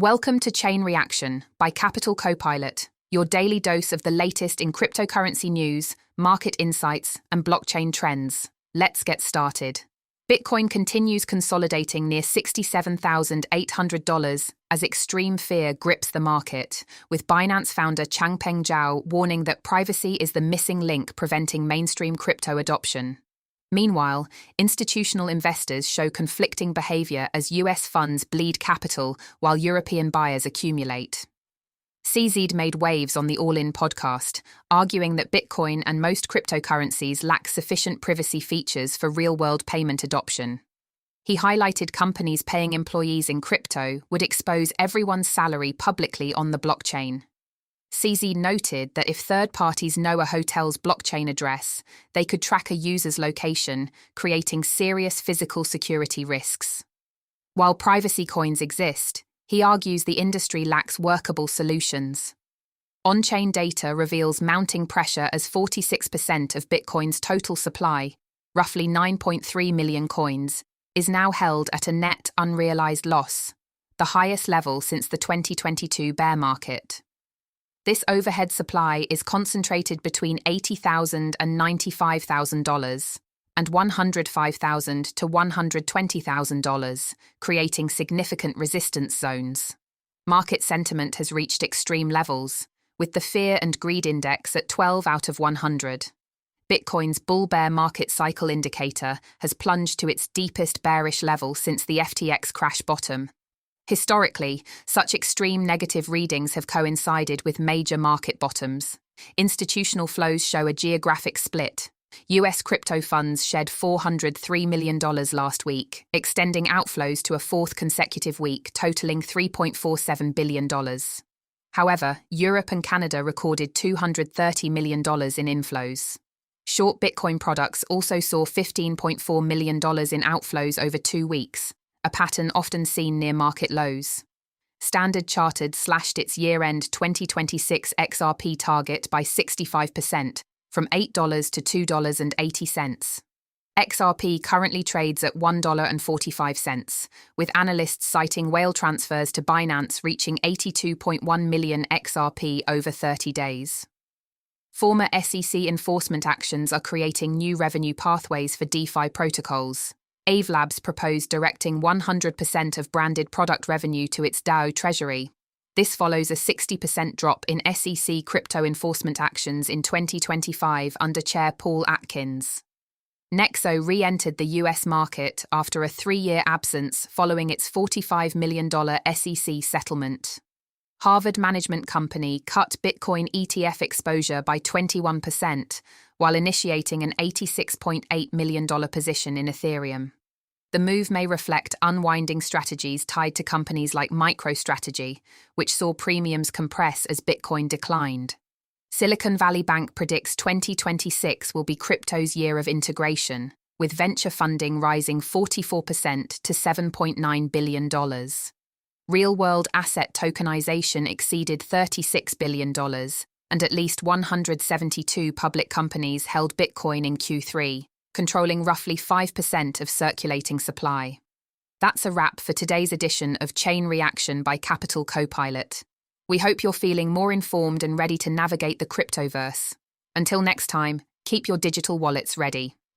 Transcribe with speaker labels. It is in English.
Speaker 1: Welcome to Chain Reaction by Capital Copilot, your daily dose of the latest in cryptocurrency news, market insights, and blockchain trends. Let's get started. Bitcoin continues consolidating near $67,800 as extreme fear grips the market, with Binance founder Changpeng Zhao warning that privacy is the missing link preventing mainstream crypto adoption. Meanwhile, institutional investors show conflicting behavior as US funds bleed capital while European buyers accumulate. CZ made waves on the All In podcast, arguing that Bitcoin and most cryptocurrencies lack sufficient privacy features for real-world payment adoption. He highlighted companies paying employees in crypto would expose everyone's salary publicly on the blockchain. CZ noted that if third parties know a hotel's blockchain address, they could track a user's location, creating serious physical security risks. While privacy coins exist, he argues the industry lacks workable solutions. On-chain data reveals mounting pressure as 46% of Bitcoin's total supply, roughly 9.3 million coins, is now held at a net unrealized loss, the highest level since the 2022 bear market. This overhead supply is concentrated between $80,000 and $95,000 and $105,000 to $120,000, creating significant resistance zones. Market sentiment has reached extreme levels, with the Fear and Greed Index at 12 out of 100. Bitcoin's bull-bear market cycle indicator has plunged to its deepest bearish level since the FTX crash bottom. Historically, such extreme negative readings have coincided with major market bottoms. Institutional flows show a geographic split. US crypto funds shed $403 million last week, extending outflows to a fourth consecutive week, totaling $3.47 billion. However, Europe and Canada recorded $230 million in inflows. Short Bitcoin products also saw $15.4 million in outflows over 2 weeks, a pattern often seen near market lows. Standard Chartered slashed its year-end 2026 XRP target by 65%, from $8 to $2.80. XRP currently trades at $1.45, with analysts citing whale transfers to Binance reaching 82.1 million XRP over 30 days. Former SEC enforcement actions are creating new revenue pathways for DeFi protocols. Aave Labs proposed directing 100% of branded product revenue to its DAO treasury. This follows a 60% drop in SEC crypto enforcement actions in 2025 under Chair Paul Atkins. Nexo re-entered the US market after a 3-year absence following its $45 million SEC settlement. Harvard Management Company cut Bitcoin ETF exposure by 21%, while initiating an $86.8 million position in Ethereum. The move may reflect unwinding strategies tied to companies like MicroStrategy, which saw premiums compress as Bitcoin declined. Silicon Valley Bank predicts 2026 will be crypto's year of integration, with venture funding rising 44% to $7.9 billion. Real-world asset tokenization exceeded $36 billion, and at least 172 public companies held Bitcoin in Q3, controlling roughly 5% of circulating supply. That's a wrap for today's edition of Chain Reaction by Capital Copilot. We hope you're feeling more informed and ready to navigate the cryptoverse. Until next time, keep your digital wallets ready.